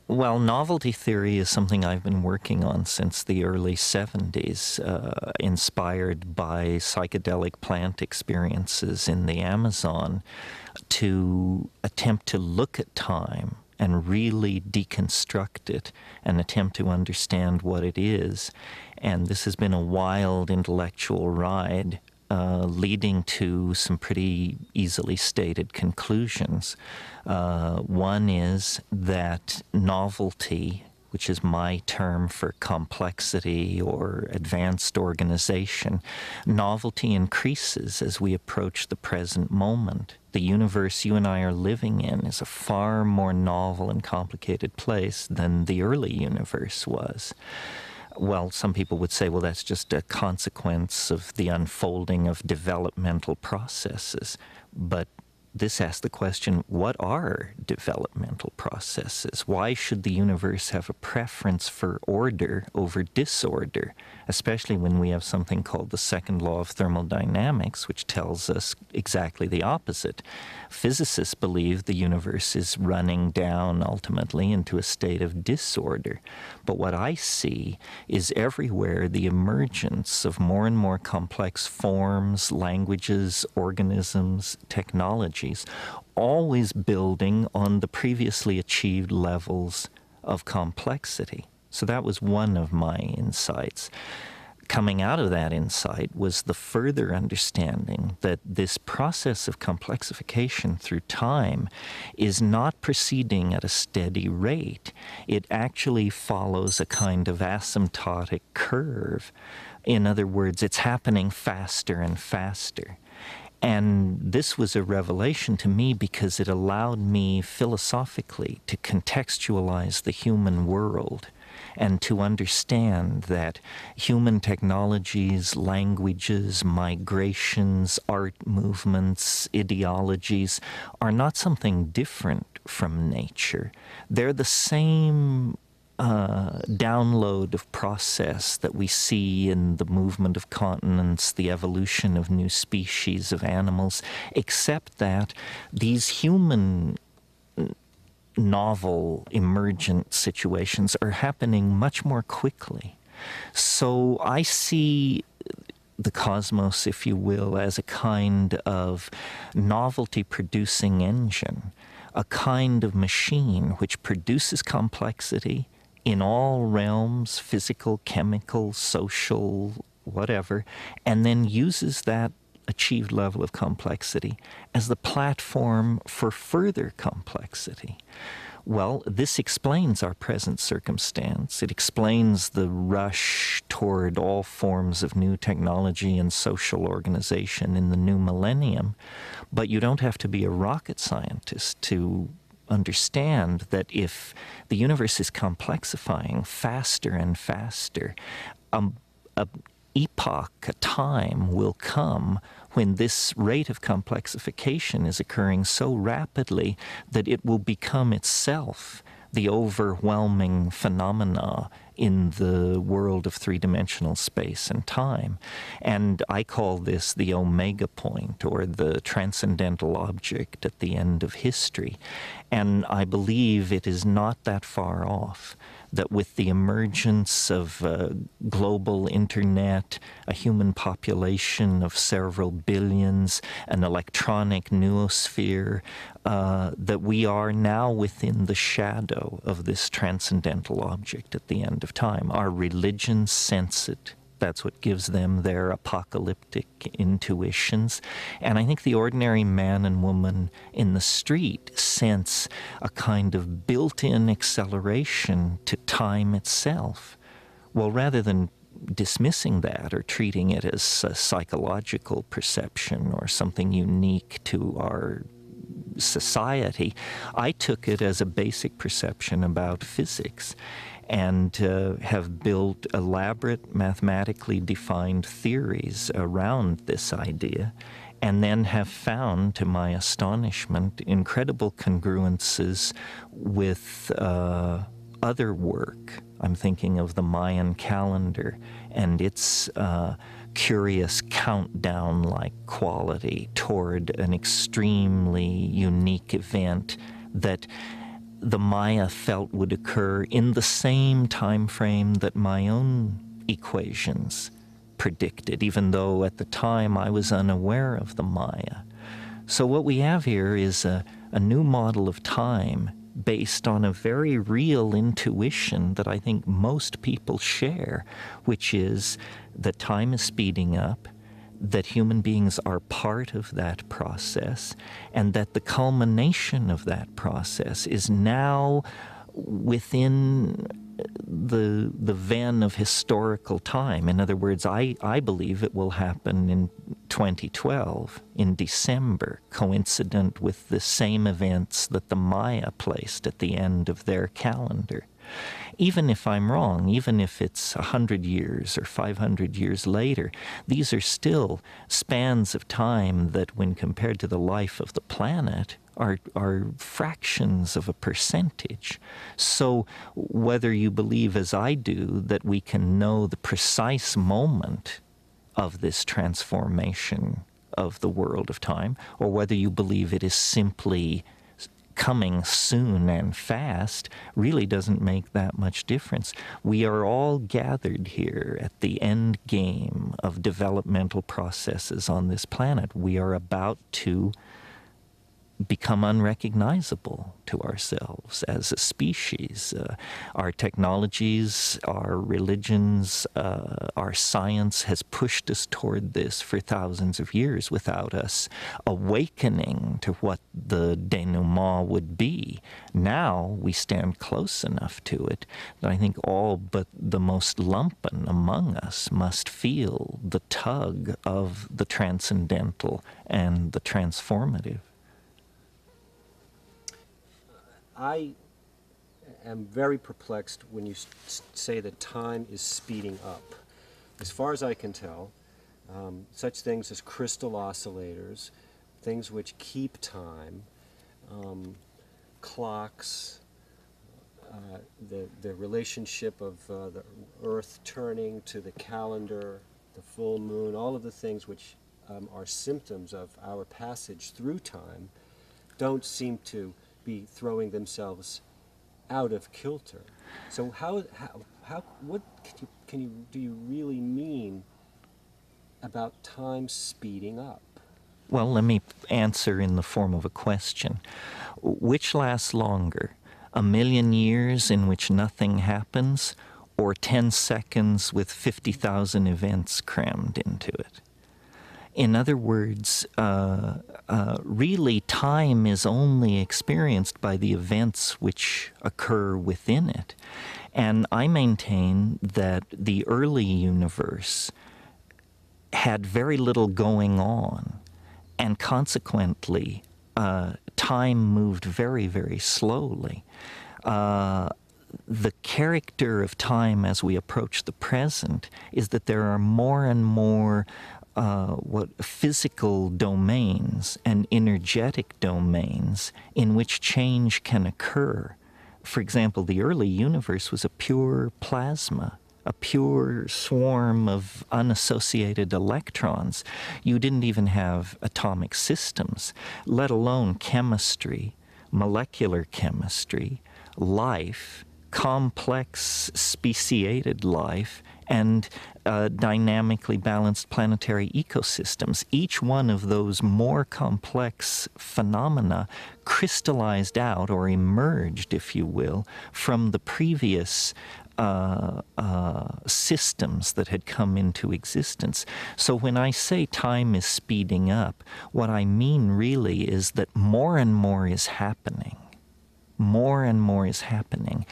Well, novelty theory is something I've been working on since the early 70s, inspired by psychedelic plant experiences in the Amazon, to attempt to look at time and really deconstruct it and attempt to understand what it is. And this has been a wild intellectual ride, leading to some pretty easily stated conclusions. One is that novelty, which is my term for complexity or advanced organization, novelty increases as we approach the present moment. The universe you and I are living in is a far more novel and complicated place than the early universe was. Well, some people would say, well, that's just a consequence of the unfolding of developmental processes. But this asks the question, what are developmental processes? Why should the universe have a preference for order over disorder, especially when we have something called the second law of thermodynamics, which tells us exactly the opposite? Physicists believe the universe is running down ultimately into a state of disorder. But what I see is everywhere the emergence of more and more complex forms, languages, organisms, technologies, always building on the previously achieved levels of complexity. So that was one of my insights. Coming out of that insight was the further understanding that this process of complexification through time is not proceeding at a steady rate. It actually follows a kind of asymptotic curve. In other words, it's happening faster and faster. And this was a revelation to me because it allowed me philosophically to contextualize the human world and to understand that human technologies, languages, migrations, art movements, ideologies are not something different from nature. They're the same download of process that we see in the movement of continents, the evolution of new species of animals, except that these human novel emergent situations are happening much more quickly. So I see the cosmos, if you will, as a kind of novelty-producing engine, a kind of machine which produces complexity in all realms, physical, chemical, social, whatever, and then uses that achieved level of complexity as the platform for further complexity. Well, this explains our present circumstance. It explains the rush toward all forms of new technology and social organization in the new millennium. But you don't have to be a rocket scientist to understand that if the universe is complexifying faster and faster, a epoch, a time will come when this rate of complexification is occurring so rapidly that it will become itself the overwhelming phenomena in the world of three-dimensional space and time. And I call this the omega point, or the transcendental object at the end of history. And I believe it is not that far off, that with the emergence of global internet, a human population of several billions, an electronic noosphere, that we are now within the shadow of this transcendental object at the end of time. Our religions sense it. That's what gives them their apocalyptic intuitions. And I think the ordinary man and woman in the street sense a kind of built-in acceleration to time itself. Well, rather than dismissing that or treating it as a psychological perception or something unique to our society, I took it as a basic perception about physics, and have built elaborate mathematically defined theories around this idea, and then have found, to my astonishment, incredible congruences with other work. I'm thinking of the Mayan calendar and its curious countdown-like quality toward an extremely unique event that the Maya felt would occur in the same time frame that my own equations predicted, even though at the time I was unaware of the Maya. So what we have here is a new model of time based on a very real intuition that I think most people share, which is that time is speeding up, that human beings are part of that process, and that the culmination of that process is now within the ven of historical time. In other words, I believe it will happen in 2012, in December, coincident with the same events that the Maya placed at the end of their calendar. Even if I'm wrong, even if it's 100 years or 500 years later, these are still spans of time that, when compared to the life of the planet, are fractions of a percentage. So whether you believe, as I do, that we can know the precise moment of this transformation of the world of time, or whether you believe it is simply coming soon and fast, really doesn't make that much difference. We are all gathered here at the end game of developmental processes on this planet. We are about to become unrecognizable to ourselves as a species. Our technologies, our religions, our science has pushed us toward this for thousands of years without us awakening to what the denouement would be. Now we stand close enough to it that I think all but the most lumpen among us must feel the tug of the transcendental and the transformative. I am very perplexed when you say that time is speeding up. As far as I can tell, such things as crystal oscillators, things which keep time, clocks, the relationship of the Earth turning to the calendar, the full moon, all of the things which are symptoms of our passage through time, don't seem to be throwing themselves out of kilter. So what do you really mean about time speeding up? Well, let me answer in the form of a question. Which lasts longer, 1,000,000 years in which nothing happens, or 10 seconds with 50,000 events crammed into it? In other words, really time is only experienced by the events which occur within it. And I maintain that the early universe had very little going on, and consequently, time moved very, very slowly. The character of time as we approach the present is that there are more and more physical domains and energetic domains in which change can occur. For example, the early universe was a pure plasma, a pure swarm of unassociated electrons. You didn't even have atomic systems, let alone chemistry, molecular chemistry, life, complex speciated life, and dynamically balanced planetary ecosystems. Each one of those more complex phenomena crystallized out, or emerged, if you will, from the previous systems that had come into existence. So when I say time is speeding up, what I mean really is that more and more is happening. More and more is happening.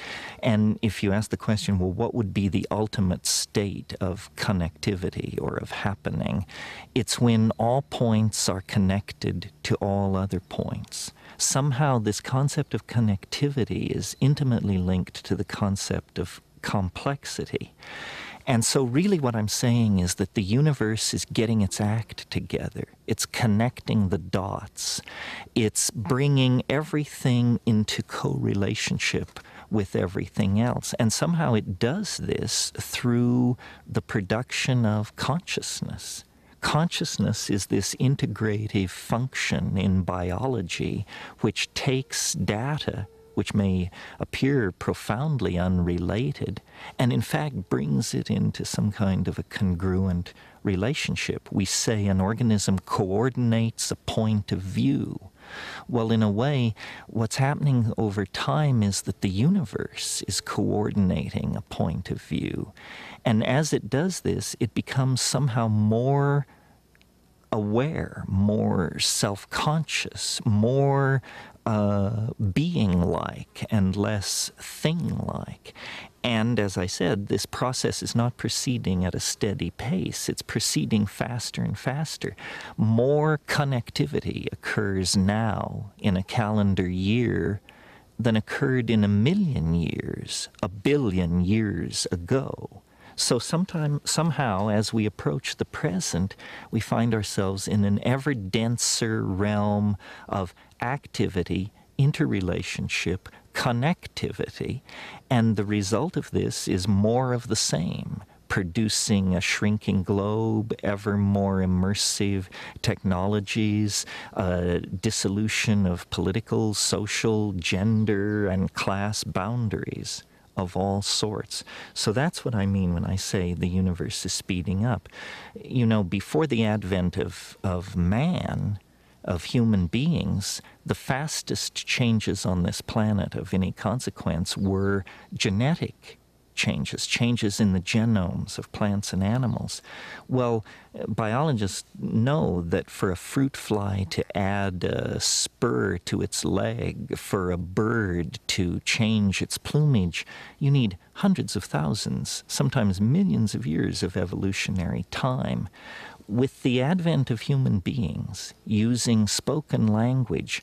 And if you ask the question, well, what would be the ultimate state of connectivity or of happening? It's when all points are connected to all other points. Somehow this concept of connectivity is intimately linked to the concept of complexity. And so really what I'm saying is that the universe is getting its act together. It's connecting the dots. It's bringing everything into co-relationship with everything else. And somehow it does this through the production of consciousness. Consciousness is this integrative function in biology which takes data, which may appear profoundly unrelated, and in fact brings it into some kind of a congruent relationship. We say an organism coordinates a point of view. Well, in a way, what's happening over time is that the universe is coordinating a point of view. And as it does this, it becomes somehow more aware, more self-conscious, more being-like and less thing-like. And as I said, this process is not proceeding at a steady pace. It's proceeding faster and faster. More connectivity occurs now in a calendar year than occurred in 1,000,000 years, 1,000,000,000 years ago. So somehow, as we approach the present, we find ourselves in an ever denser realm of activity, interrelationship, connectivity, and the result of this is more of the same, producing a shrinking globe, ever more immersive technologies, dissolution of political, social, gender, and class boundaries of all sorts. So that's what I mean when I say the universe is speeding up. You know, before the advent of man, of human beings, the fastest changes on this planet of any consequence were genetic changes, changes in the genomes of plants and animals. Well, biologists know that for a fruit fly to add a spur to its leg, for a bird to change its plumage, you need hundreds of thousands, sometimes millions of years of evolutionary time. With the advent of human beings using spoken language,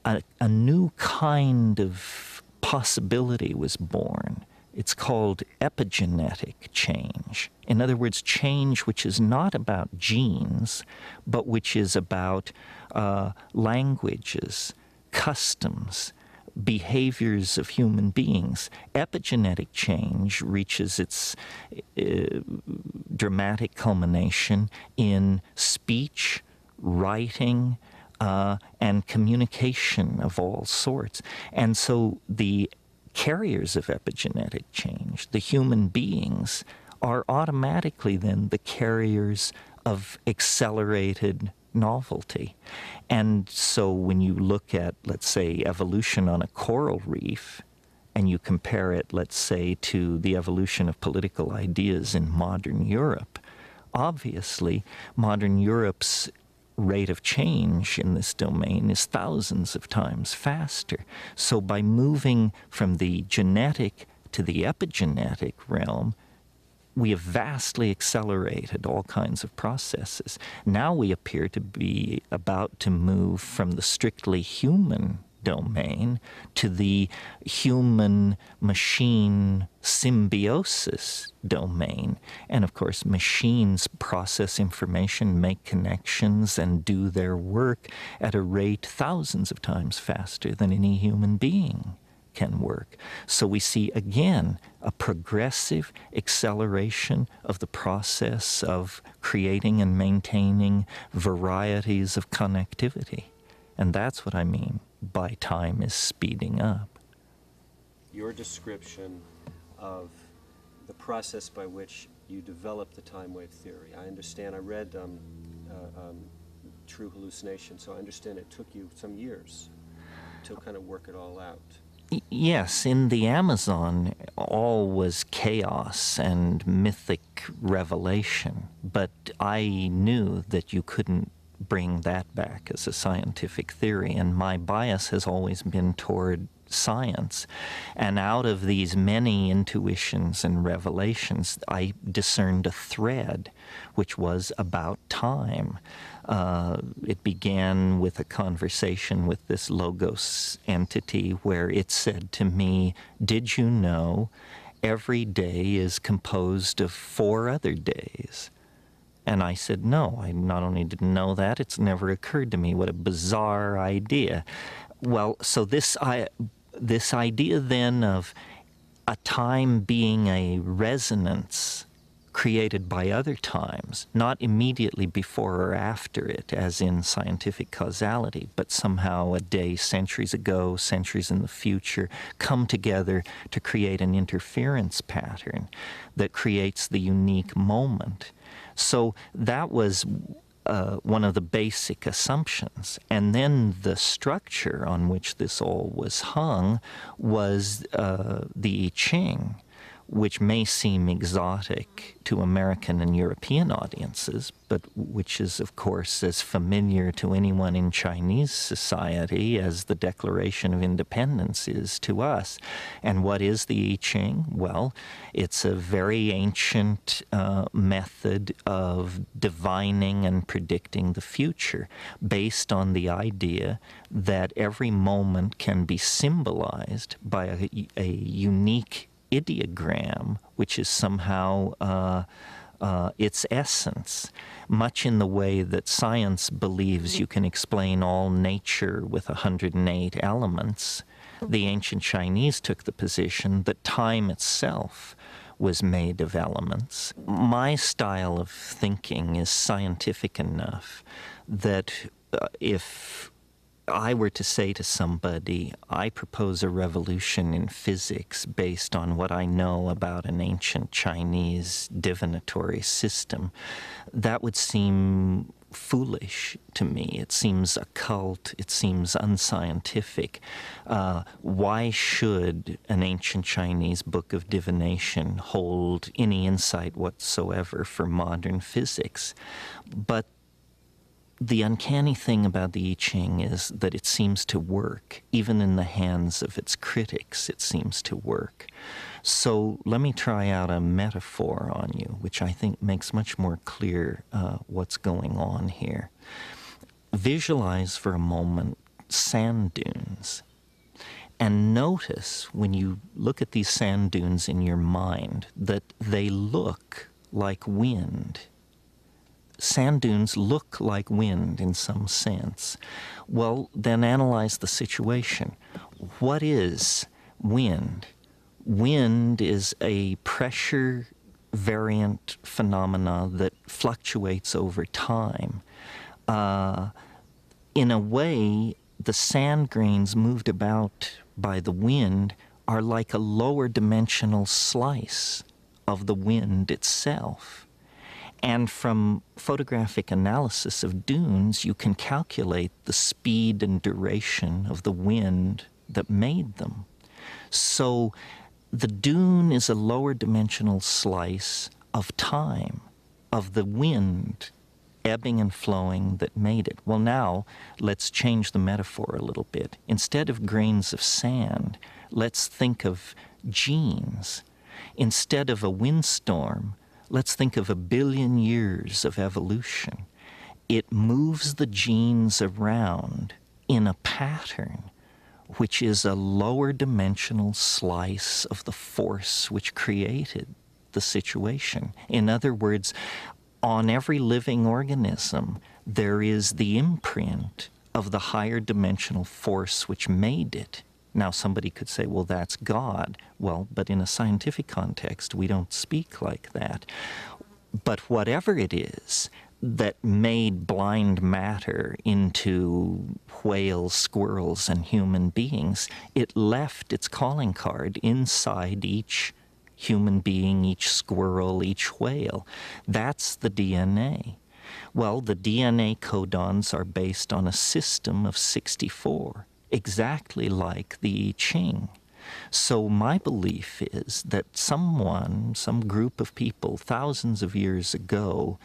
a new kind of possibility was born. It's called epigenetic change. In other words, change which is not about genes, but which is about languages, customs, behaviors of human beings. Epigenetic change reaches its dramatic culmination in speech, writing, and communication of all sorts. And so the carriers of epigenetic change, the human beings, are automatically then the carriers of accelerated novelty. And so when you look at, let's say, evolution on a coral reef, and you compare it, let's say, to the evolution of political ideas in modern Europe, obviously modern Europe's rate of change in this domain is thousands of times faster. So by moving from the genetic to the epigenetic realm, we have vastly accelerated all kinds of processes. Now we appear to be about to move from the strictly human domain to the human-machine symbiosis domain. And of course, machines process information, make connections, and do their work at a rate thousands of times faster than any human being can work. So we see, again, a progressive acceleration of the process of creating and maintaining varieties of connectivity. And that's what I mean by time is speeding up. Your description of the process by which you develop the time wave theory. I understand, I read True Hallucination, so I understand it took you some years to kind of work it all out. Yes, in the Amazon, all was chaos and mythic revelation, but I knew that you couldn't bring that back as a scientific theory, and my bias has always been toward science. And out of these many intuitions and revelations, I discerned a thread which was about time. It began with a conversation with this Logos entity where it said to me, "Did you know every day is composed of 4 other days?" And I said, no, I not only didn't know that, it's never occurred to me. What a bizarre idea. Well, so this idea then of a time being a resonance created by other times, not immediately before or after it, as in scientific causality, but somehow a day centuries ago, centuries in the future, come together to create an interference pattern that creates the unique moment. So that was one of the basic assumptions. And then the structure on which this all was hung was the I Ching, which may seem exotic to American and European audiences, but which is, of course, as familiar to anyone in Chinese society as the Declaration of Independence is to us. And what is the I Ching? Well, it's a very ancient method of divining and predicting the future, based on the idea that every moment can be symbolized by a unique ideogram, which is somehow its essence, much in the way that science believes you can explain all nature with 108 elements. The ancient Chinese took the position that time itself was made of elements. My style of thinking is scientific enough that if I were to say to somebody, I propose a revolution in physics based on what I know about an ancient Chinese divinatory system, that would seem foolish to me. It seems occult. It seems unscientific. Why should an ancient Chinese book of divination hold any insight whatsoever for modern physics? But the uncanny thing about the I Ching is that it seems to work. Even in the hands of its critics, it seems to work. So let me try out a metaphor on you, which I think makes much more clear what's going on here. Visualize for a moment sand dunes. And notice, when you look at these sand dunes in your mind, that they look like wind. Sand dunes look like wind in some sense. Well, then analyze the situation. What is wind? Wind is a pressure variant phenomena that fluctuates over time. In a way, the sand grains moved about by the wind are like a lower dimensional slice of the wind itself. And from photographic analysis of dunes, you can calculate the speed and duration of the wind that made them. So the dune is a lower dimensional slice of time, of the wind ebbing and flowing that made it. Well, now let's change the metaphor a little bit. Instead of grains of sand, let's think of genes. Instead of a windstorm, let's think of 1 billion years of evolution. It moves the genes around in a pattern which is a lower dimensional slice of the force which created the situation. In other words, on every living organism, there is the imprint of the higher dimensional force which made it. Now, somebody could say, well, that's God. Well, but in a scientific context, we don't speak like that. But whatever it is that made blind matter into whales, squirrels, and human beings, it left its calling card inside each human being, each squirrel, each whale. That's the DNA. Well, the DNA codons are based on a system of 64. Exactly like the I Ching. So my belief is that some group of people thousands of years ago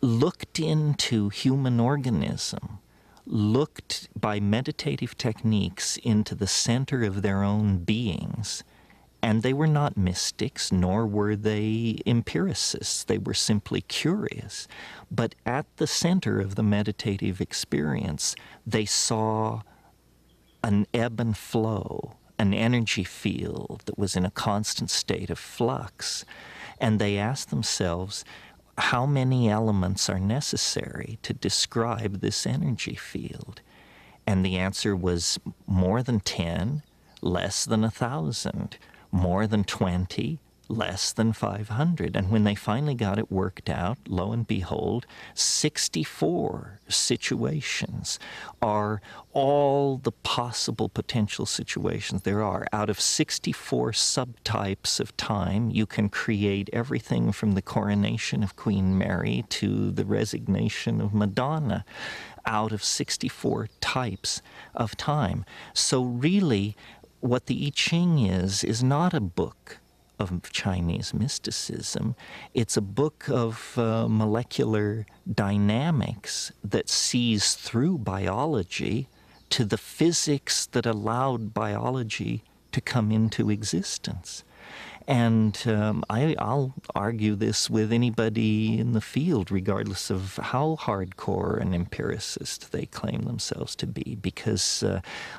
looked into human organism, looked by meditative techniques into the center of their own beings, and they were not mystics, nor were they empiricists. They were simply curious. But at the center of the meditative experience, they saw an ebb and flow, an energy field that was in a constant state of flux. And they asked themselves, how many elements are necessary to describe this energy field? And the answer was more than 10, less than 1,000. More than 20, less than 500. And when they finally got it worked out, lo and behold, 64 situations are all the possible potential situations there are. Out of 64 subtypes of time, you can create everything from the coronation of Queen Mary to the resignation of Madonna out of 64 types of time. So really, what the I Ching is not a book of Chinese mysticism. It's a book of molecular dynamics that sees through biology to the physics that allowed biology to come into existence. And I'll argue this with anybody in the field, regardless of how hardcore an empiricist they claim themselves to be, because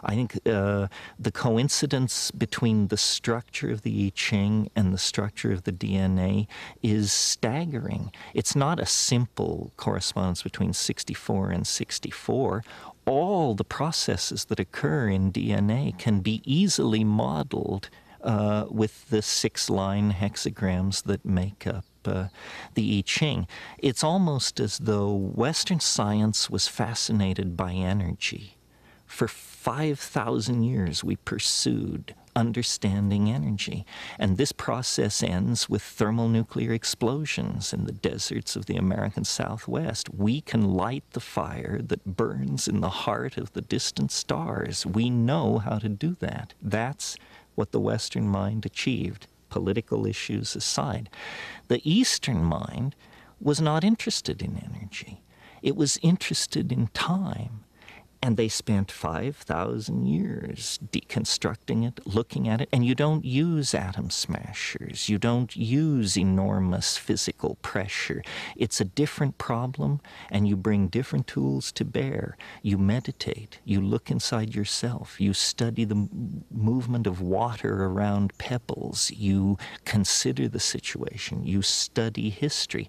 I think the coincidence between the structure of the I Ching and the structure of the DNA is staggering. It's not a simple correspondence between 64 and 64. All the processes that occur in DNA can be easily modeled with the 6-line hexagrams that make up the I Ching. It's almost as though Western science was fascinated by energy. For 5,000 years we pursued understanding energy. And this process ends with thermonuclear explosions in the deserts of the American Southwest. We can light the fire that burns in the heart of the distant stars. We know how to do that. That's what the Western mind achieved, political issues aside. The Eastern mind was not interested in energy. It was interested in time. And they spent 5,000 years deconstructing it, looking at it. And you don't use atom smashers. You don't use enormous physical pressure. It's a different problem, and you bring different tools to bear. You meditate. You look inside yourself. You study the movement of water around pebbles. You consider the situation. You study history.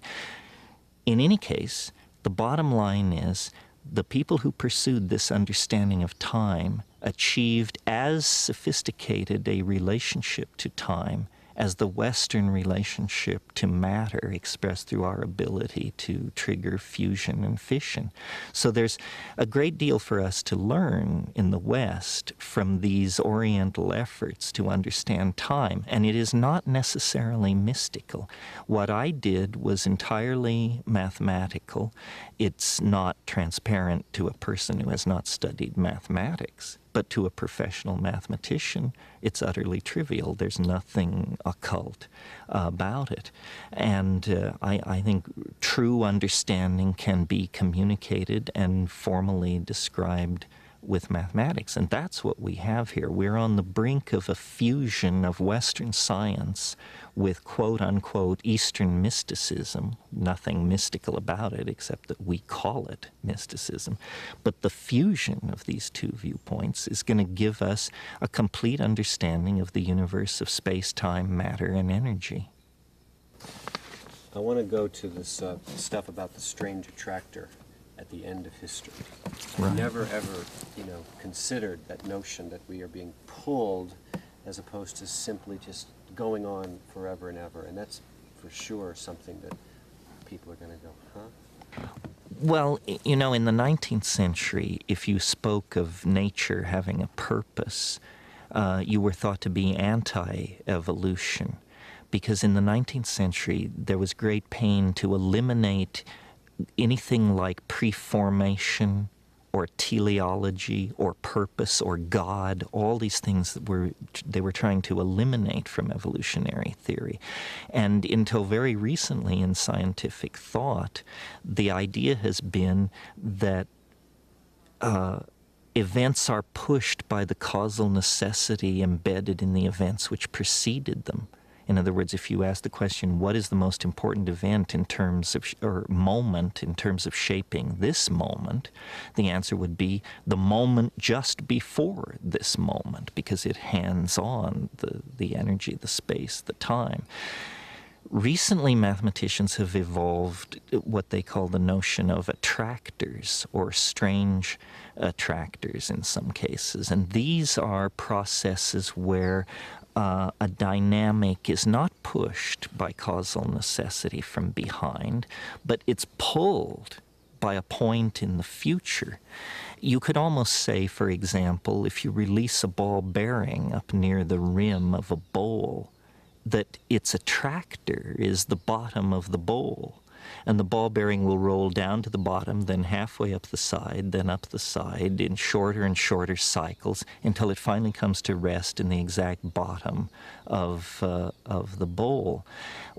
In any case, the bottom line is, the people who pursued this understanding of time achieved as sophisticated a relationship to time as the Western relationship to matter expressed through our ability to trigger fusion and fission. So there's a great deal for us to learn in the West from these Oriental efforts to understand time, and it is not necessarily mystical. What I did was entirely mathematical. It's not transparent to a person who has not studied mathematics. But to a professional mathematician, it's utterly trivial. There's nothing occult about it. And I think true understanding can be communicated and formally described with mathematics. And that's what we have here. We're on the brink of a fusion of Western science with quote-unquote Eastern mysticism. Nothing mystical about it except that we call it mysticism. But the fusion of these two viewpoints is going to give us a complete understanding of the universe of space, time, matter, and energy. I want to go to this stuff about the strange attractor at the end of history. Right. I never ever, considered that notion that we are being pulled as opposed to simply just going on forever and ever. And that's for sure something that people are going to go, huh? Well, in the 19th century, if you spoke of nature having a purpose, you were thought to be anti-evolution. Because in the 19th century, there was great pain to eliminate anything like preformation or teleology or purpose or God, all these things that they were trying to eliminate from evolutionary theory. And until very recently in scientific thought, the idea has been that events are pushed by the causal necessity embedded in the events which preceded them. In other words, if you ask the question, what is the most important event in terms of, or moment in terms of shaping this moment, the answer would be the moment just before this moment, because it hands on the energy, the space, the time. Recently, mathematicians have evolved what they call the notion of attractors, or strange attractors in some cases. And these are processes where a dynamic is not pushed by causal necessity from behind, but it's pulled by a point in the future. You could almost say, for example, if you release a ball bearing up near the rim of a bowl, that its attractor is the bottom of the bowl. And the ball bearing will roll down to the bottom, then halfway up the side, then up the side in shorter and shorter cycles until it finally comes to rest in the exact bottom of the bowl.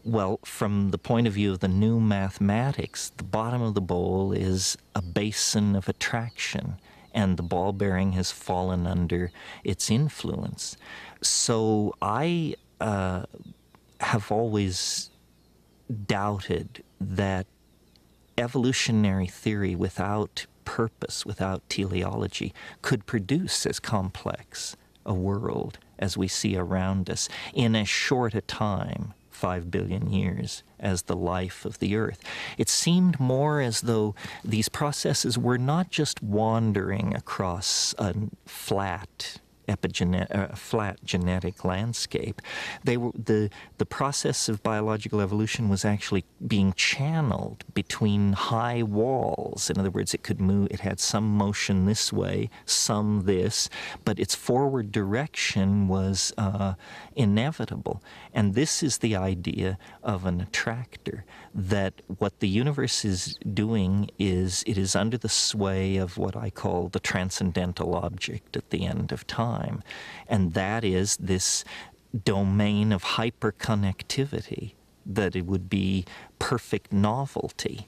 Well, from the point of view of the new mathematics, the bottom of the bowl is a basin of attraction, and the ball bearing has fallen under its influence. So I have always doubted that evolutionary theory without purpose, without teleology, could produce as complex a world as we see around us in as short a time, 5 billion years, as the life of the Earth. It seemed more as though these processes were not just wandering across a flat genetic landscape. They were the process of biological evolution was actually being channeled between high walls. In other words, it could move. It had some motion this way, some this, but its forward direction was inevitable. And this is the idea of an attractor, that what the universe is doing is it is under the sway of what I call the transcendental object at the end of time. And that is this domain of hyperconnectivity, that it would be perfect novelty.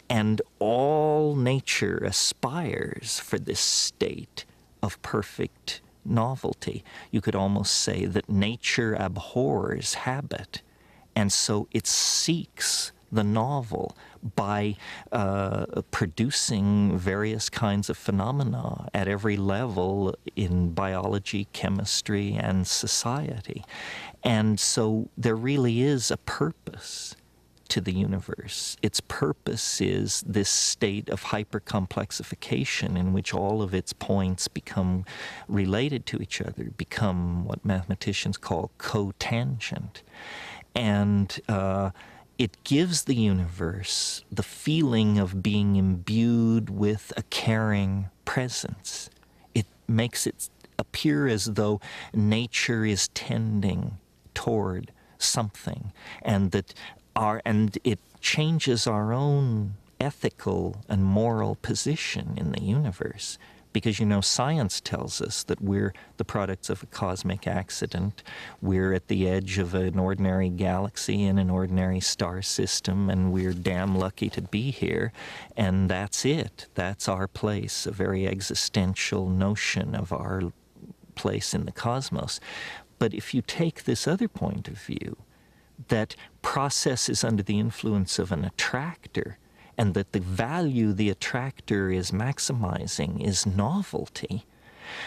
And all nature aspires for this state of perfect novelty. You could almost say that nature abhors habit, and so it seeks the novel by producing various kinds of phenomena at every level in biology, chemistry, and society. And so there really is a purpose to the universe. Its purpose is this state of hypercomplexification in which all of its points become related to each other, become what mathematicians call cotangent. And it gives the universe the feeling of being imbued with a caring presence. It makes it appear as though nature is tending toward something, and it changes our own ethical and moral position in the universe. Because, you know, science tells us that we're the products of a cosmic accident. We're at the edge of an ordinary galaxy in an ordinary star system, and we're damn lucky to be here. And that's it. That's our place, a very existential notion of our place in the cosmos. But if you take this other point of view, that process is under the influence of an attractor, and that the value the attractor is maximizing is novelty,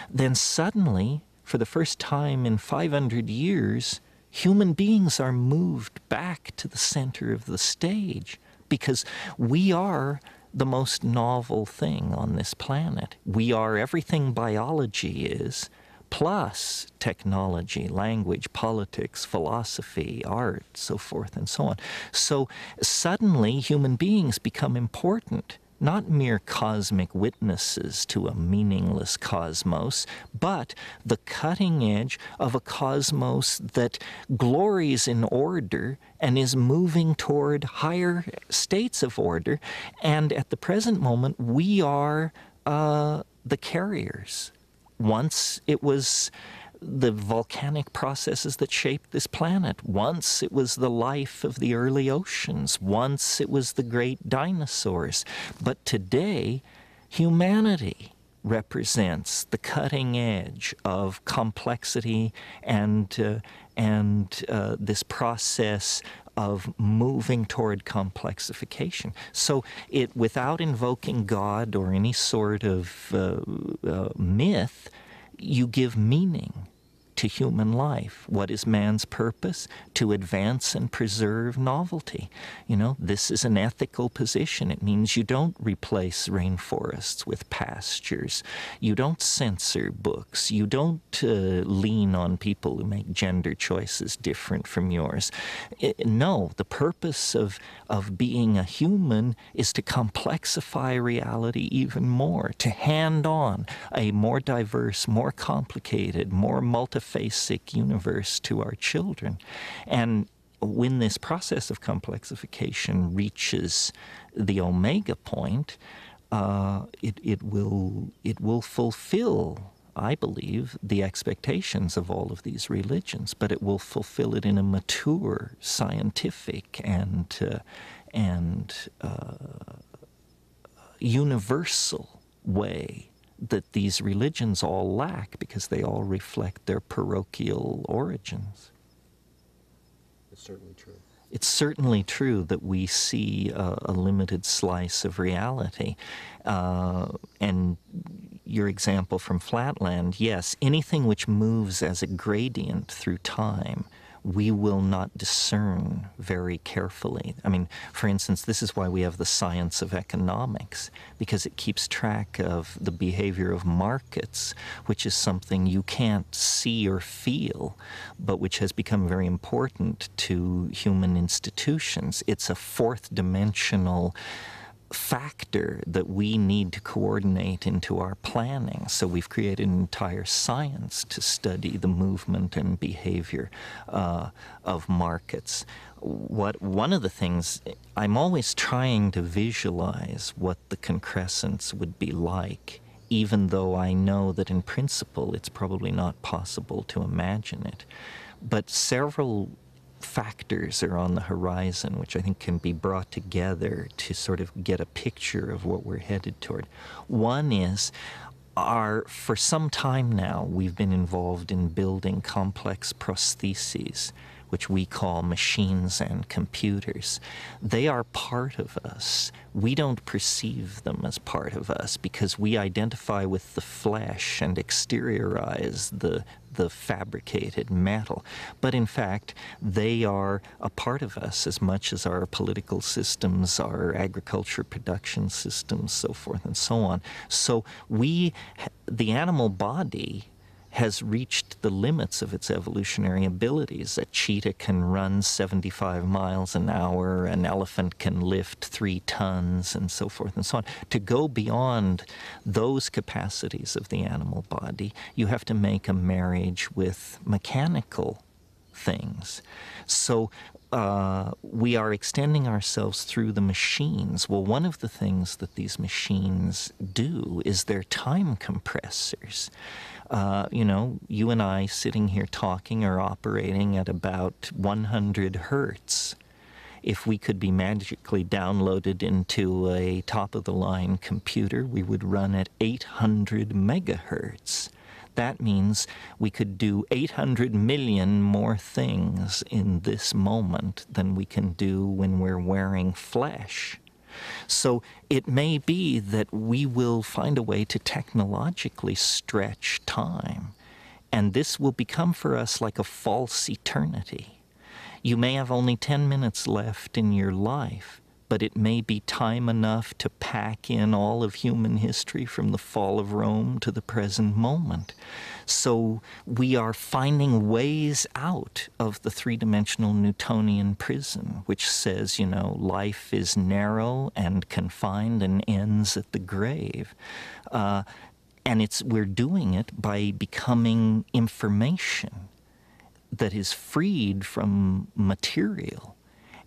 then suddenly, for the first time in 500 years, human beings are moved back to the center of the stage, because we are the most novel thing on this planet. We are everything biology is, plus technology, language, politics, philosophy, art, so forth and so on. So suddenly human beings become important, not mere cosmic witnesses to a meaningless cosmos, but the cutting edge of a cosmos that glories in order and is moving toward higher states of order. And at the present moment, we are the carriers. Once it was the volcanic processes that shaped this planet. Once it was the life of the early oceans. Once it was the great dinosaurs. But today, humanity represents the cutting edge of complexity and this process of moving toward complexification. So without invoking God or any sort of myth, you give meaning to human life. What is man's purpose? To advance and preserve novelty. You know, this is an ethical position. It means you don't replace rainforests with pastures. You don't censor books. You don't lean on people who make gender choices different from yours. No, the purpose of being a human is to complexify reality even more, to hand on a more diverse, more complicated, more multifaceted universe to our children. And when this process of complexification reaches the omega point, it will fulfill, I believe, the expectations of all of these religions, but it will fulfill it in a mature, scientific, and universal way that these religions all lack, because they all reflect their parochial origins. It's certainly true. It's certainly true that we see a limited slice of reality. And your example from Flatland, yes, anything which moves as a gradient through time, we will not discern very carefully. I mean, for instance, this is why we have the science of economics, because it keeps track of the behavior of markets, which is something you can't see or feel, but which has become very important to human institutions. It's a fourth dimensional factor that we need to coordinate into our planning. So we've created an entire science to study the movement and behavior of markets. One of the things, I'm always trying to visualize what the concrescence would be like, even though I know that in principle it's probably not possible to imagine it. But several factors are on the horizon which I think can be brought together to sort of get a picture of what we're headed toward. One is, for some time now, we've been involved in building complex prostheses, which we call machines and computers. They are part of us. We don't perceive them as part of us because we identify with the flesh and exteriorize the fabricated metal. But in fact, they are a part of us as much as our political systems, our agriculture production systems, so forth and so on. So the animal body has reached the limits of its evolutionary abilities. A cheetah can run 75 miles an hour, an elephant can lift 3 tons, and so forth and so on. To go beyond those capacities of the animal body, you have to make a marriage with mechanical things. So we are extending ourselves through the machines. Well, one of the things that these machines do is they're time compressors. You and I sitting here talking are operating at about 100 hertz. If we could be magically downloaded into a top-of-the-line computer, we would run at 800 megahertz. That means we could do 800 million more things in this moment than we can do when we're wearing flesh. So it may be that we will find a way to technologically stretch time, and this will become for us like a false eternity. You may have only 10 minutes left in your life, but it may be time enough to pack in all of human history from the fall of Rome to the present moment. So we are finding ways out of the three-dimensional Newtonian prison, which says, life is narrow and confined and ends at the grave. And we're doing it by becoming information that is freed from material.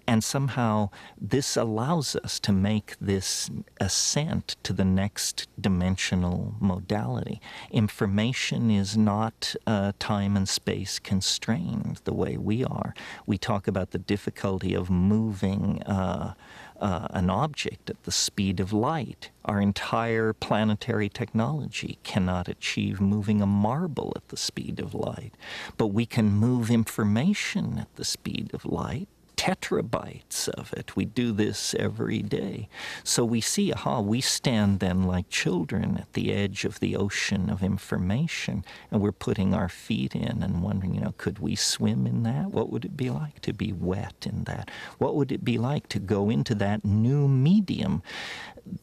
And somehow this allows us to make this ascent to the next dimensional modality. Information is not time and space constrained the way we are. We talk about the difficulty of moving an object at the speed of light. Our entire planetary technology cannot achieve moving a marble at the speed of light. But we can move information at the speed of light. tetrabytes of it. We do this every day. So we see, we stand then like children at the edge of the ocean of information, and we're putting our feet in and wondering, could we swim in that? What would it be like to be wet in that? What would it be like to go into that new medium?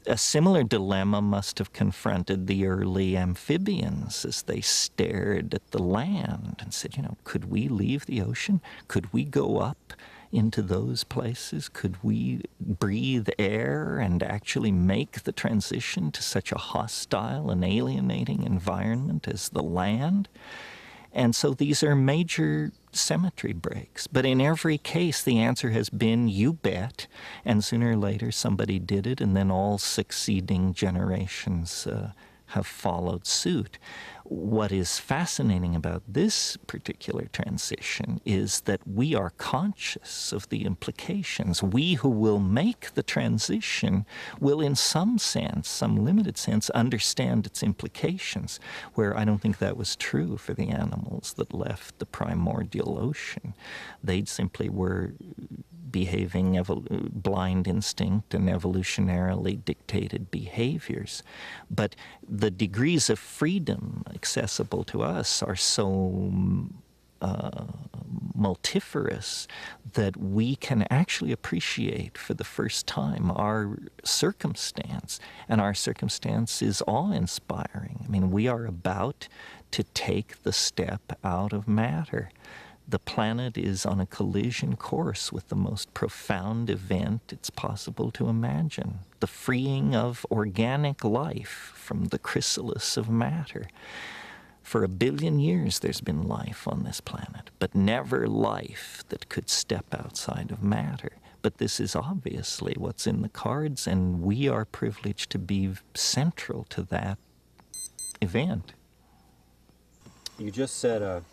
A similar dilemma must have confronted the early amphibians as they stared at the land and said, could we leave the ocean? Could we go up into those places? Could we breathe air and actually make the transition to such a hostile and alienating environment as the land? And so these are major symmetry breaks. But in every case, the answer has been, you bet. And sooner or later, somebody did it, and then all succeeding generations have followed suit. What is fascinating about this particular transition is that we are conscious of the implications. We who will make the transition will, in some sense, some limited sense, understand its implications, where I don't think that was true for the animals that left the primordial ocean. They simply were behaving blind instinct and evolutionarily dictated behaviors. But the degrees of freedom accessible to us are so multifarious that we can actually appreciate for the first time our circumstance. And our circumstance is awe-inspiring. I mean, we are about to take the step out of matter. The planet is on a collision course with the most profound event it's possible to imagine, the freeing of organic life from the chrysalis of matter. For 1 billion years there's been life on this planet, but never life that could step outside of matter. But this is obviously what's in the cards, and we are privileged to be central to that event. You just said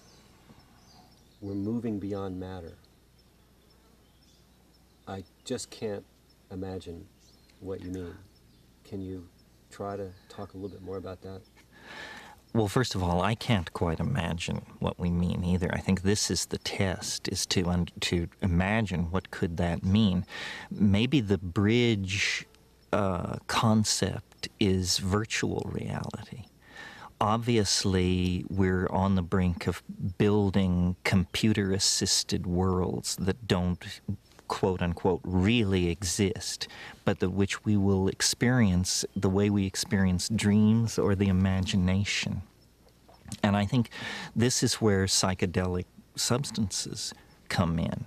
we're moving beyond matter. I just can't imagine what you mean. Can you try to talk a little bit more about that? Well, first of all, I can't quite imagine what we mean either. I think this is the test, is to imagine what could that mean. Maybe the bridge concept is virtual reality. Obviously, we're on the brink of building computer-assisted worlds that don't, quote-unquote, really exist, but which we will experience the way we experience dreams or the imagination. And I think this is where psychedelic substances come in.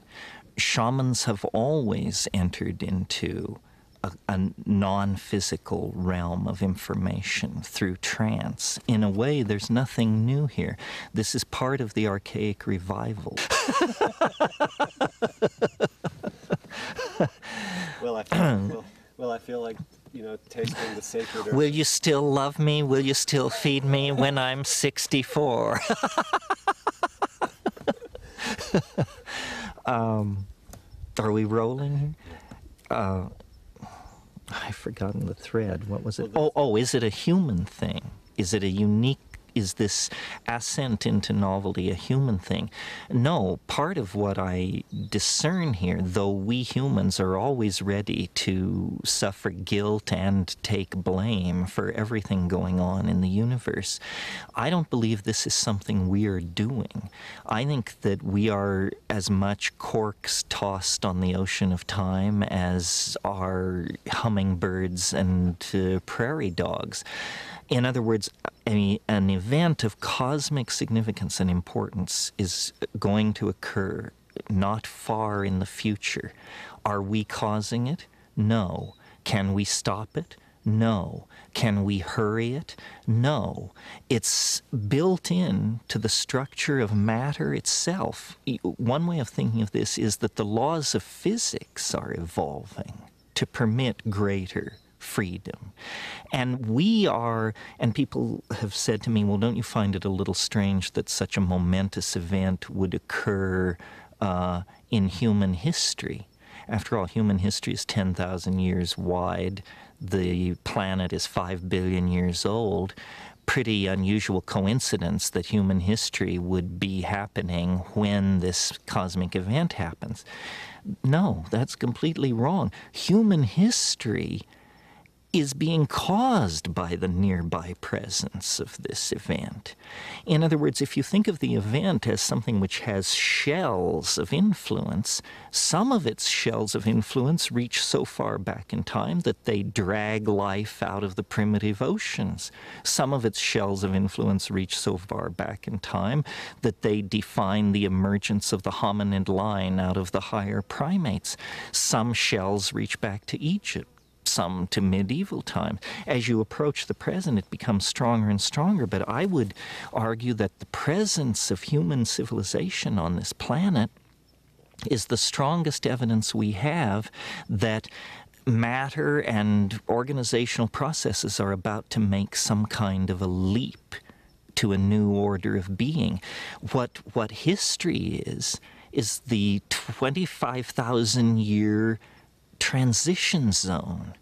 Shamans have always entered into a non-physical realm of information through trance. In a way, there's nothing new here. This is part of the archaic revival. Well, I feel like, tasting the sacred earth. Will you still love me? Will you still feed me when I'm 64? Are we rolling here? I've forgotten the thread. What was it? Is it a human thing? Is it a unique, is this ascent into novelty a human thing? No, part of what I discern here, though we humans are always ready to suffer guilt and take blame for everything going on in the universe, I don't believe this is something we are doing. I think that we are as much corks tossed on the ocean of time as are hummingbirds and prairie dogs. In other words, an event of cosmic significance and importance is going to occur not far in the future. Are we causing it? No. Can we stop it? No. Can we hurry it? No. It's built in to the structure of matter itself. One way of thinking of this is that the laws of physics are evolving to permit greater freedom. And we are, and people have said to me, well, don't you find it a little strange that such a momentous event would occur in human history? After all, human history is 10,000 years wide. The planet is 5 billion years old. pretty unusual coincidence that human history would be happening when this cosmic event happens. No, that's completely wrong. Human history is being caused by the nearby presence of this event. In other words, if you think of the event as something which has shells of influence, some of its shells of influence reach so far back in time that they drag life out of the primitive oceans. Some of its shells of influence reach so far back in time that they define the emergence of the hominid line out of the higher primates. Some shells reach back to Egypt, some to medieval times. As you approach the present, it becomes stronger and stronger. But I would argue that the presence of human civilization on this planet is the strongest evidence we have that matter and organizational processes are about to make some kind of a leap to a new order of being. What history is the 25,000-year transition zone.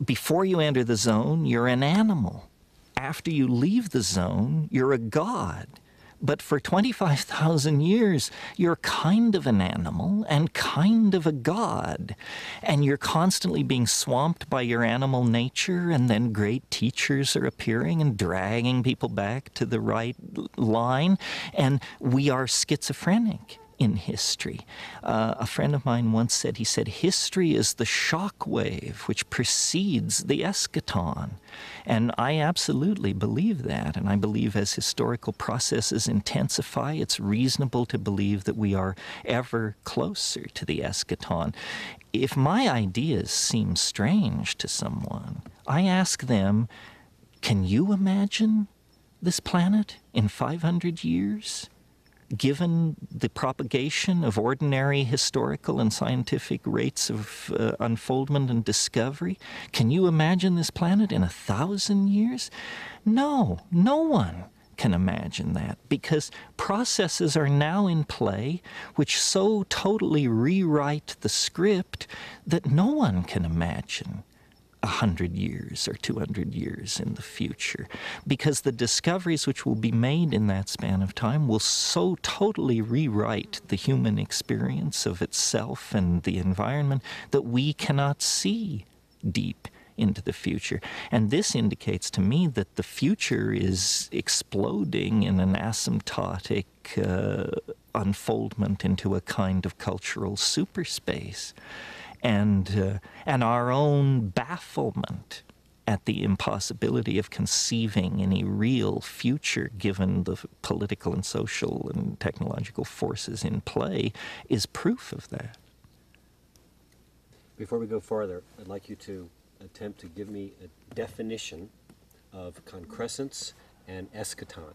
Before you enter the zone, you're an animal. After you leave the zone, you're a god. But for 25,000 years, you're kind of an animal and kind of a god. And you're constantly being swamped by your animal nature, and then great teachers are appearing and dragging people back to the right line. And we are schizophrenic in history. A friend of mine once said, history is the shock wave which precedes the eschaton. And I absolutely believe that. And I believe as historical processes intensify, it's reasonable to believe that we are ever closer to the eschaton. If my ideas seem strange to someone, I ask them, can you imagine this planet in 500 years? Given the propagation of ordinary historical and scientific rates of unfoldment and discovery, can you imagine this planet in 1,000 years? No, no one can imagine that, because processes are now in play which so totally rewrite the script that no one can imagine 100 years or 200 years in the future, because the discoveries which will be made in that span of time will so totally rewrite the human experience of itself and the environment that we cannot see deep into the future. And this indicates to me that the future is exploding in an asymptotic unfoldment into a kind of cultural superspace. And our own bafflement at the impossibility of conceiving any real future given the political and social and technological forces in play is proof of that. Before we go farther, I'd like you to attempt to give me a definition of concrescence and eschaton.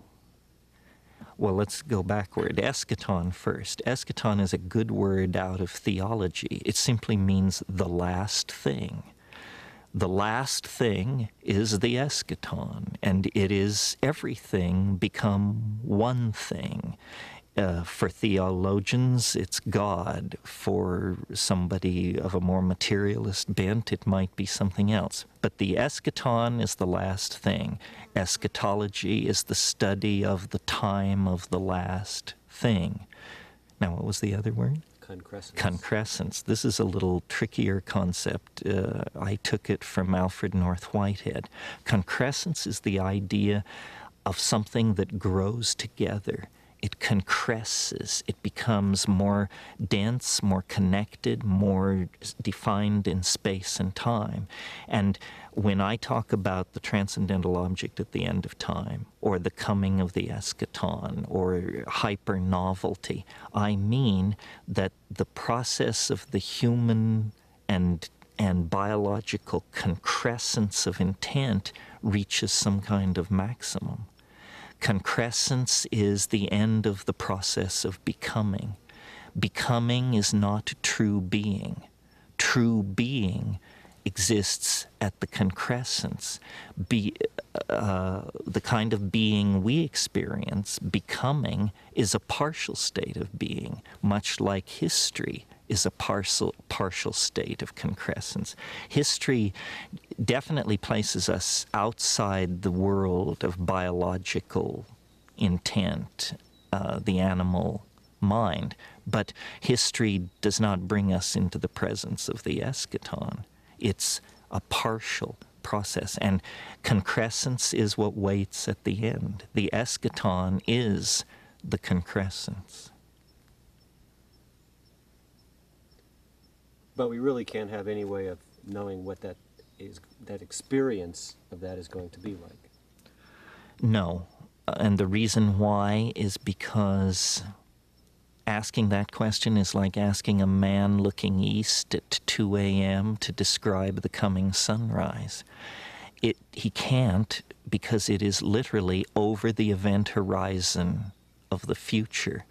Well, let's go backward. Eschaton first. Eschaton is a good word out of theology. It simply means the last thing. The last thing is the eschaton, and it is everything become one thing. For theologians, it's God. For somebody of a more materialist bent, it might be something else. But the eschaton is the last thing. Eschatology is the study of the time of the last thing. Now, what was the other word? Concrescence. Concrescence. This is a little trickier concept. I took it from Alfred North Whitehead. Concrescence is the idea of something that grows together. It concresces. It becomes more dense, more connected, more defined in space and time. And when I talk about the transcendental object at the end of time, or the coming of the eschaton, or hyper-novelty, I mean that the process of the human and biological concrescence of intent reaches some kind of maximum. Concrescence is the end of the process of becoming. Becoming is not true being. True being exists at the concrescence. The kind of being we experience, becoming, is a partial state of being, much like history is a partial state of concrescence. History definitely places us outside the world of biological intent, the animal mind, but history does not bring us into the presence of the eschaton. It's a partial process, and concrescence is what waits at the end. The eschaton is the concrescence. But we really can't have any way of knowing what that is, that experience of that is going to be like. No, and the reason why is because asking that question is like asking a man looking east at 2 a.m. to describe the coming sunrise. He can't, because it is literally over the event horizon of the future.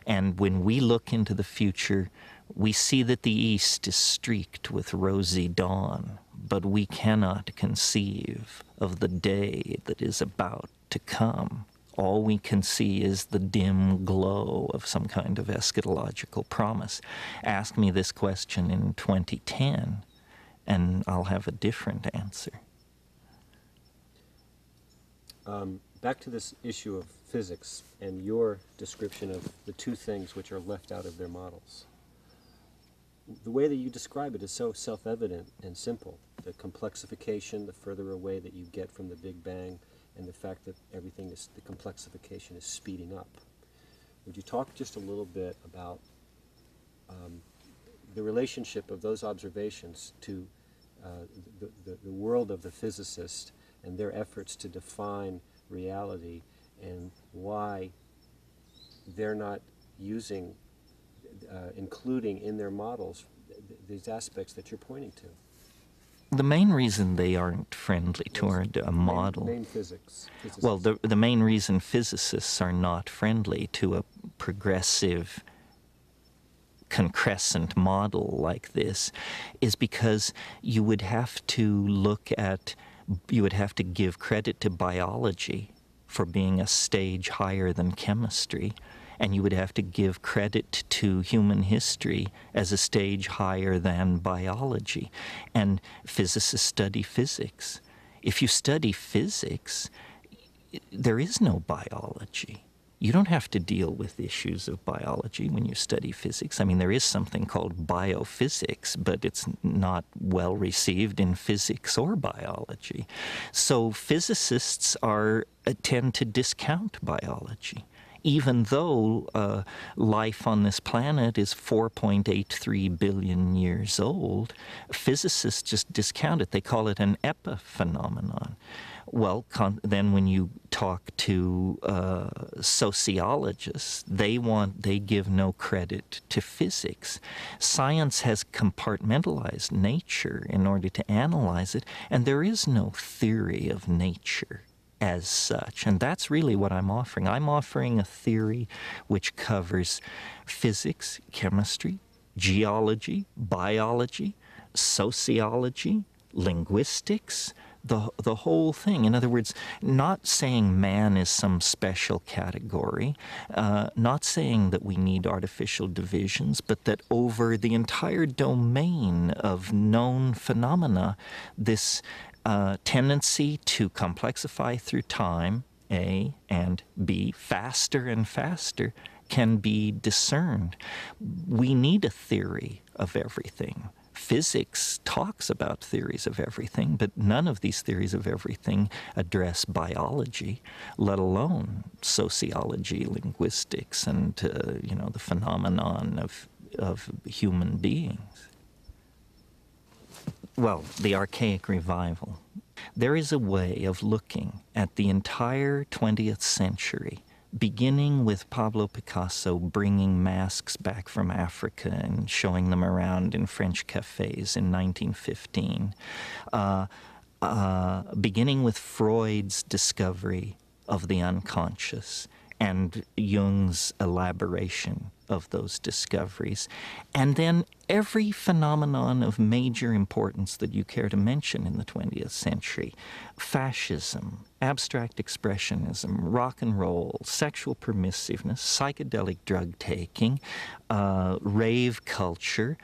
And when we look into the future, we see that the east is streaked with rosy dawn, but we cannot conceive of the day that is about to come. All we can see is the dim glow of some kind of eschatological promise. Ask me this question in 2010, and I'll have a different answer. Back to this issue of physics and your description of the two things which are left out of their models. The way that you describe it is so self-evident and simple. The complexification, the further away that you get from the Big Bang, and the fact that everything is, the complexification is speeding up. Would you talk just a little bit about the relationship of those observations to the world of the physicist and their efforts to define reality, and why they're not using, including in their models, these aspects that you're pointing to? The main reason they aren't friendly toward a model... Main physics. Well, the main reason physicists are not friendly to a progressive concrescent model like this is because you would have to give credit to biology for being a stage higher than chemistry, and you would have to give credit to human history as a stage higher than biology. And physicists study physics. If you study physics, there is no biology. You don't have to deal with issues of biology when you study physics. I mean, there is something called biophysics, but it's not well received in physics or biology. So physicists tend to discount biology. Even though life on this planet is 4.83 billion years old, physicists just discount it. They call it an epiphenomenon. Well, then when you talk to sociologists, they give no credit to physics. Science has compartmentalized nature in order to analyze it, and there is no theory of nature as such. And that's really what I'm offering. I'm offering a theory which covers physics, chemistry, geology, biology, sociology, linguistics, the whole thing. In other words, not saying man is some special category, not saying that we need artificial divisions, but that over the entire domain of known phenomena, this tendency to complexify through time, A, and B, faster and faster, can be discerned. We need a theory of everything. Physics talks about theories of everything, but none of these theories of everything address biology, let alone sociology, linguistics, and the phenomenon of human beings. Well, the archaic revival. There is a way of looking at the entire 20th century, beginning with Pablo Picasso bringing masks back from Africa and showing them around in French cafes in 1915, beginning with Freud's discovery of the unconscious and Jung's elaboration of those discoveries. And then every phenomenon of major importance that you care to mention in the 20th century, fascism, abstract expressionism, rock and roll, sexual permissiveness, psychedelic drug taking, rave culture,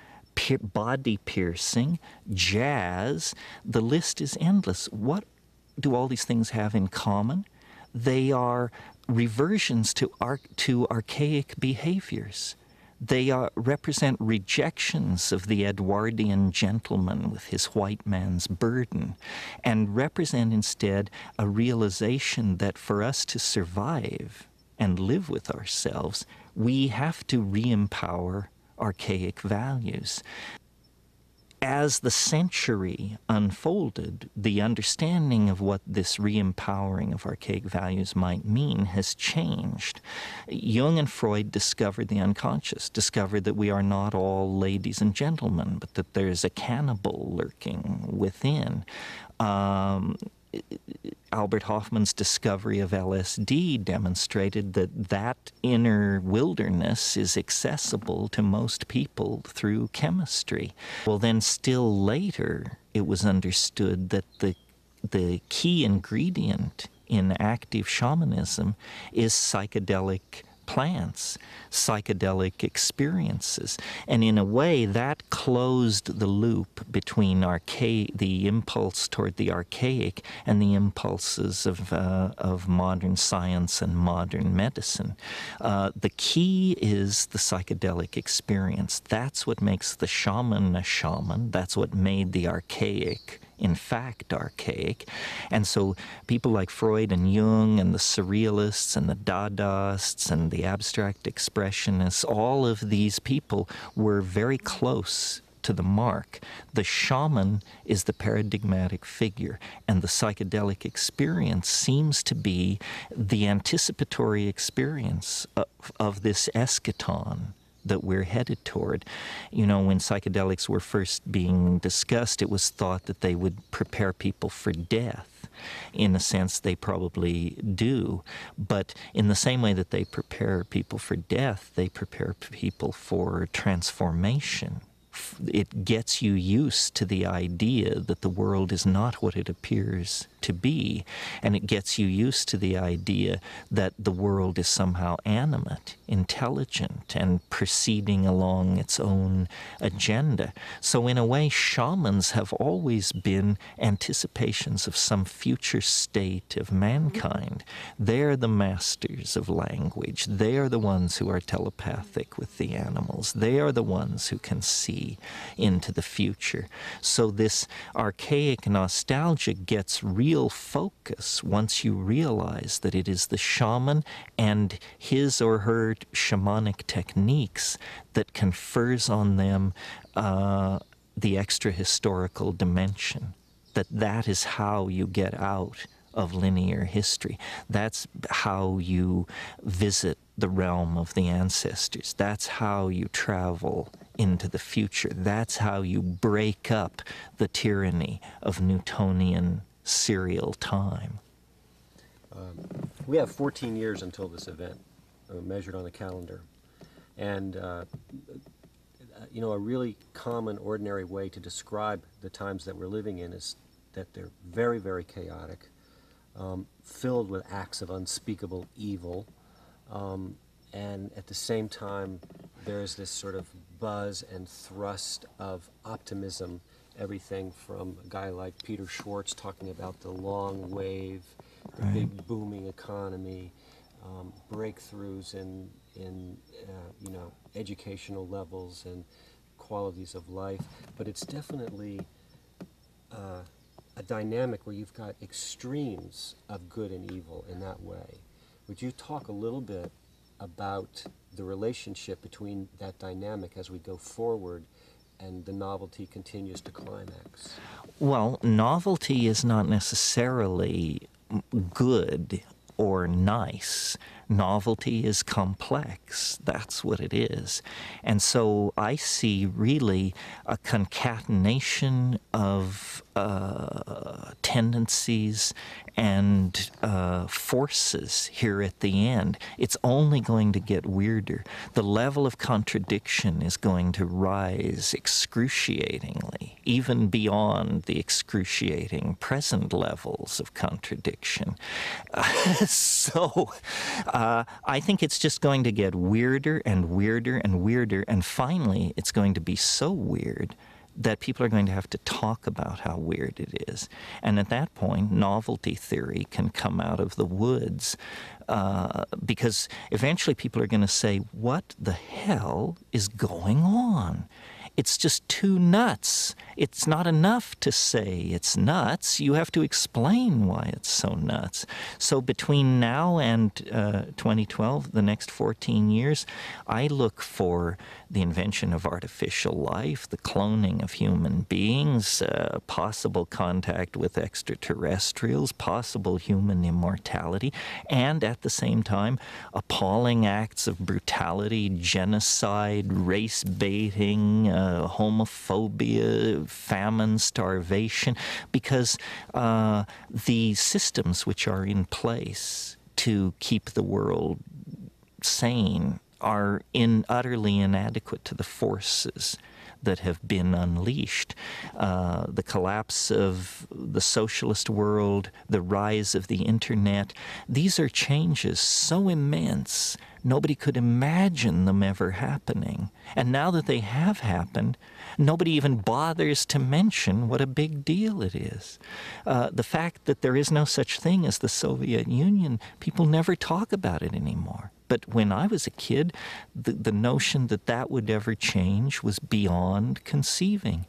body piercing, jazz, the list is endless. What do all these things have in common? They are reversions to archaic behaviors. They represent rejections of the Edwardian gentleman with his white man's burden, and represent instead a realization that for us to survive and live with ourselves, we have to re-empower archaic values. As the century unfolded, the understanding of what this re-empowering of archaic values might mean has changed. Jung and Freud discovered the unconscious, discovered that we are not all ladies and gentlemen, but that there's a cannibal lurking within. Albert Hoffman's discovery of LSD demonstrated that that inner wilderness is accessible to most people through chemistry. Well, then still later, it was understood that the key ingredient in active shamanism is psychedelic plants, psychedelic experiences. And in a way, that closed the loop between the impulse toward the archaic and the impulses of modern science and modern medicine. The key is the psychedelic experience. That's what makes the shaman a shaman. That's what made the archaic in fact archaic. And so people like Freud and Jung and the surrealists and the Dadaists and the abstract expressionists, all of these people were very close to the mark. The shaman is the paradigmatic figure, and the psychedelic experience seems to be the anticipatory experience of this eschaton that we're headed toward. You know, when psychedelics were first being discussed, it was thought that they would prepare people for death. In a sense, they probably do. But in the same way that they prepare people for death, they prepare people for transformation. It gets you used to the idea that the world is not what it appears to be, and it gets you used to the idea that the world is somehow animate, intelligent, and proceeding along its own agenda. So in a way, shamans have always been anticipations of some future state of mankind. They're the masters of language. They are the ones who are telepathic with the animals. They are the ones who can see into the future. So this archaic nostalgia gets real focus once you realize that it is the shaman and his or her shamanic techniques that confers on them the extra historical dimension. That is how you get out of linear history. That's how you visit the realm of the ancestors. That's how you travel into the future. That's how you break up the tyranny of Newtonian serial time. We have 14 years until this event, measured on the calendar. And, you know, a really common, ordinary way to describe the times that we're living in is that they're very, very chaotic, filled with acts of unspeakable evil, and at the same time, there's this sort of buzz and thrust of optimism. Everything from a guy like Peter Schwartz talking about the long wave, the big booming economy, breakthroughs in you know, educational levels and qualities of life. But it's definitely a dynamic where you've got extremes of good and evil in that way. Would you talk a little bit about the relationship between that dynamic as we go forward and the novelty continues to climax? Well, novelty is not necessarily good or nice. Novelty is complex. That's what it is. And so I see really a concatenation of tendencies and forces here at the end. It's only going to get weirder. The level of contradiction is going to rise excruciatingly, even beyond the excruciating present levels of contradiction. So I think it's just going to get weirder and weirder and weirder, and finally it's going to be so weird that people are going to have to talk about how weird it is. And at that point, novelty theory can come out of the woods, because eventually people are going to say, what the hell is going on? It's just too nuts. It's not enough to say it's nuts. You have to explain why it's so nuts. So between now and 2012, the next 14 years, I look for the invention of artificial life, the cloning of human beings, possible contact with extraterrestrials, possible human immortality, and at the same time, appalling acts of brutality, genocide, race baiting, homophobia, famine, starvation, because the systems which are in place to keep the world sane are utterly inadequate to the forces that have been unleashed. The collapse of the socialist world, the rise of the internet, these are changes so immense, nobody could imagine them ever happening. And now that they have happened, nobody even bothers to mention what a big deal it is. The fact that there is no such thing as the Soviet Union, people never talk about it anymore. But when I was a kid, the notion that that would ever change was beyond conceiving.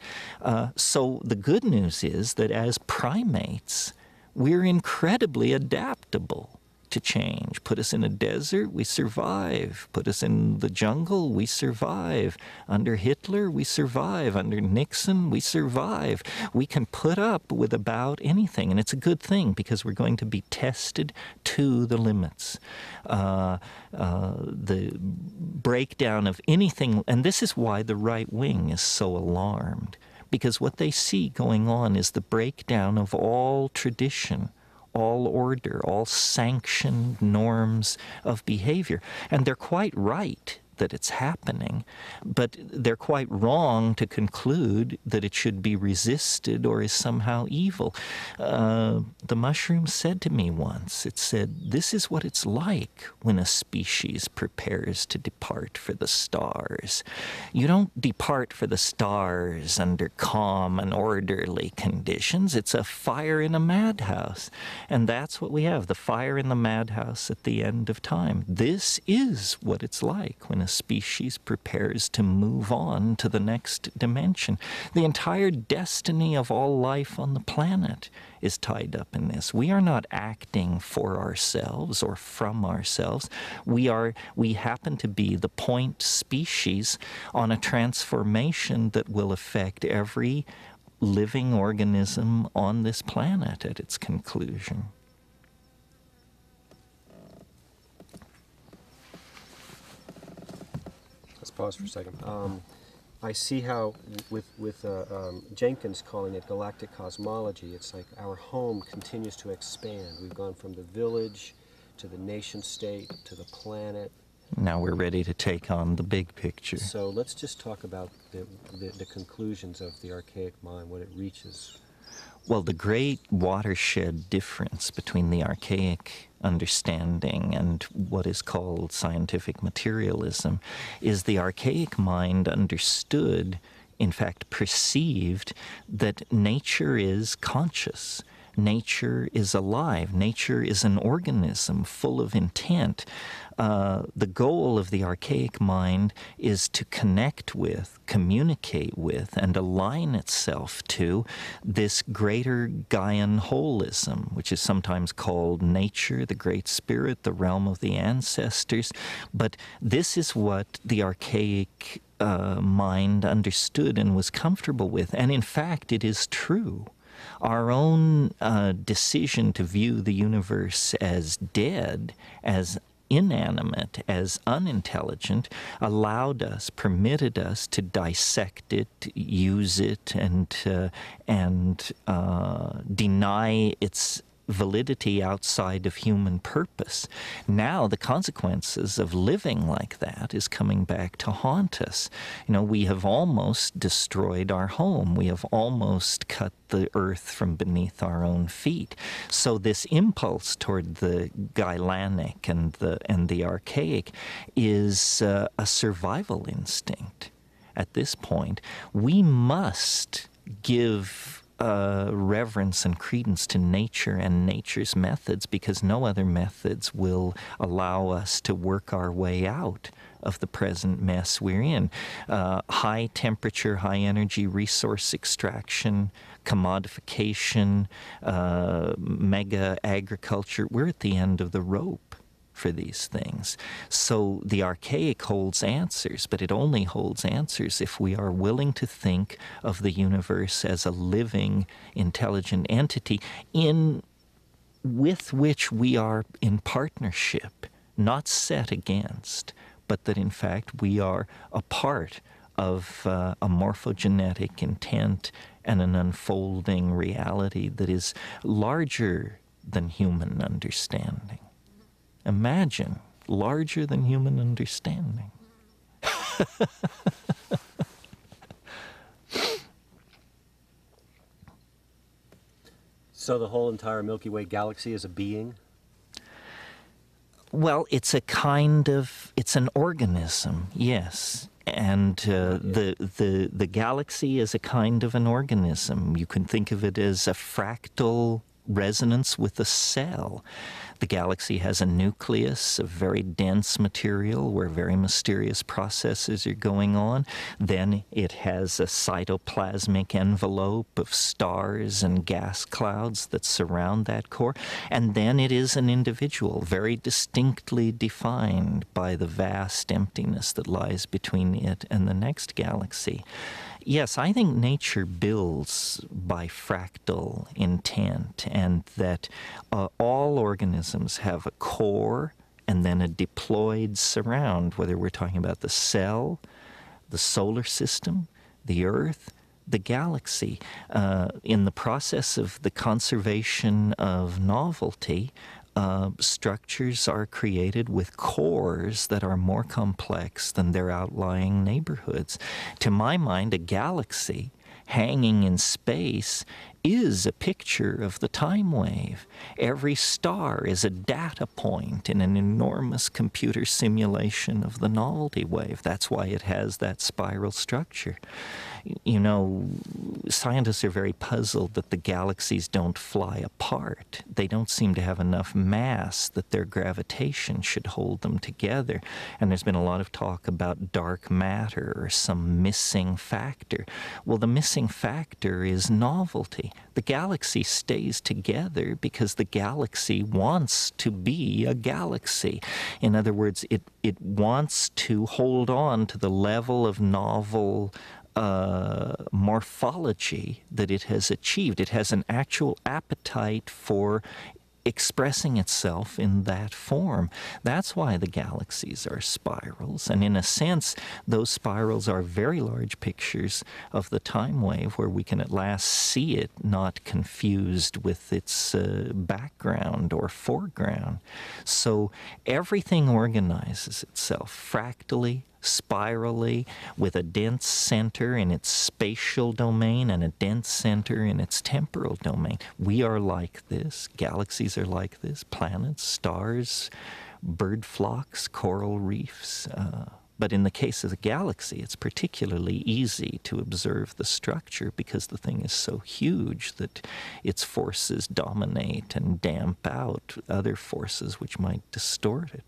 So the good news is that as primates, we're incredibly adaptable to change. Put us in a desert, we survive. Put us in the jungle, we survive. Under Hitler, we survive. Under Nixon, we survive. We can put up with about anything, and it's a good thing because we're going to be tested to the limits. The breakdown of anything, and this is why the right wing is so alarmed, because what they see going on is the breakdown of all tradition, all order, all sanctioned norms of behavior. And they're quite right that it's happening, but they're quite wrong to conclude that it should be resisted or is somehow evil. The mushroom said to me once, it said, this is what it's like when a species prepares to depart for the stars. You don't depart for the stars under calm and orderly conditions. It's a fire in a madhouse. And that's what we have, the fire in the madhouse at the end of time. This is what it's like when a species prepares to move on to the next dimension. The entire destiny of all life on the planet is tied up in this. We are not acting for ourselves or from ourselves. We happen to be the point species on a transformation that will affect every living organism on this planet at its conclusion. Pause for a second. I see how with Jenkins calling it galactic cosmology, it's like our home continues to expand. We've gone from the village to the nation state to the planet. Now we're ready to take on the big picture. So let's just talk about the conclusions of the archaic mind, what it reaches. Well, the great watershed difference between the archaic understanding and what is called scientific materialism is the archaic mind understood, in fact perceived, that nature is conscious. Nature is alive. Nature is an organism full of intent. The goal of the archaic mind is to connect with, communicate with, and align itself to this greater Gaian holism, which is sometimes called nature, the great spirit, the realm of the ancestors. But this is what the archaic mind understood and was comfortable with. And in fact, it is true. Our own decision to view the universe as dead, as inanimate, as unintelligent, allowed us, permitted us to dissect it, use it, and deny its validity outside of human purpose. Now the consequences of living like that is coming back to haunt us. You know, we have almost destroyed our home. We have almost cut the earth from beneath our own feet. So this impulse toward the Gailanic and the archaic is a survival instinct. At this point, we must give reverence and credence to nature and nature's methods, because no other methods will allow us to work our way out of the present mess we're in. High temperature, high energy resource extraction, commodification, mega agriculture, we're at the end of the rope for these things. So the archaic holds answers, but it only holds answers if we are willing to think of the universe as a living, intelligent entity with which we are in partnership, not set against, but that in fact we are a part of a morphogenetic intent and an unfolding reality that is larger than human understanding. Imagine larger than human understanding. So the whole entire Milky Way galaxy is a being? Well, it's an organism, yes. And the galaxy is a kind of an organism. You can think of it as a fractal resonance with a cell. The galaxy has a nucleus of very dense material where very mysterious processes are going on. Then it has a cytoplasmic envelope of stars and gas clouds that surround that core. And then it is an individual, very distinctly defined by the vast emptiness that lies between it and the next galaxy. Yes, I think nature builds by fractal intent, and that all organisms have a core and then a deployed surround, whether we're talking about the cell, the solar system, the Earth, the galaxy. In the process of the conservation of novelty, structures are created with cores that are more complex than their outlying neighborhoods. To my mind, a galaxy hanging in space is a picture of the time wave. Every star is a data point in an enormous computer simulation of the novelty wave. That's why it has that spiral structure. You know, scientists are very puzzled that the galaxies don't fly apart. They don't seem to have enough mass that their gravitation should hold them together. And there's been a lot of talk about dark matter or some missing factor. Well, the missing factor is novelty. The galaxy stays together because the galaxy wants to be a galaxy. In other words, it wants to hold on to the level of novel morphology that it has achieved. It has an actual appetite for expressing itself in that form. That's why the galaxies are spirals. And in a sense, those spirals are very large pictures of the time wave where we can at last see it not confused with its background or foreground. So everything organizes itself fractally, spirally, with a dense center in its spatial domain and a dense center in its temporal domain. We are like this. Galaxies are like this. Planets, stars, bird flocks, coral reefs. But in the case of the galaxy, it's particularly easy to observe the structure because the thing is so huge that its forces dominate and damp out other forces which might distort it.